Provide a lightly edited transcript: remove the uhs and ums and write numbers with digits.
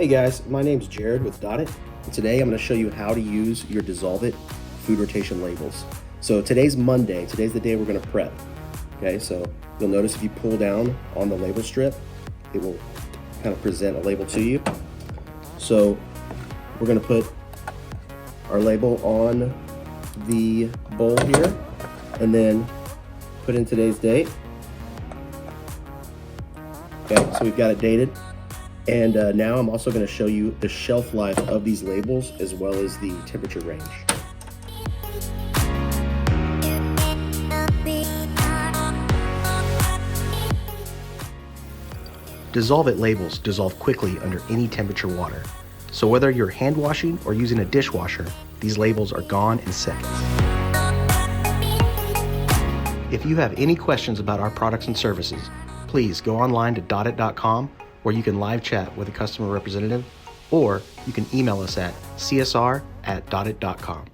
Hey guys, my name's Jared with Dot It, and today I'm going to show you how to use your Dissolve It food rotation labels. So today's Monday, today's the day we're going to prep. Okay, so you'll notice if you pull down on the label strip, it will kind of present a label to you. So we're going to put our label on the bowl here, and then put in today's date. Okay, so we've got it dated. And now I'm also going to show you the shelf life of these labels as well as the temperature range. Dissolve It labels dissolve quickly under any temperature water. So whether you're hand washing or using a dishwasher, these labels are gone in seconds. If you have any questions about our products and services, please go online to dotit.com, where you can live chat with a customer representative, or you can email us at csr@dotit.com.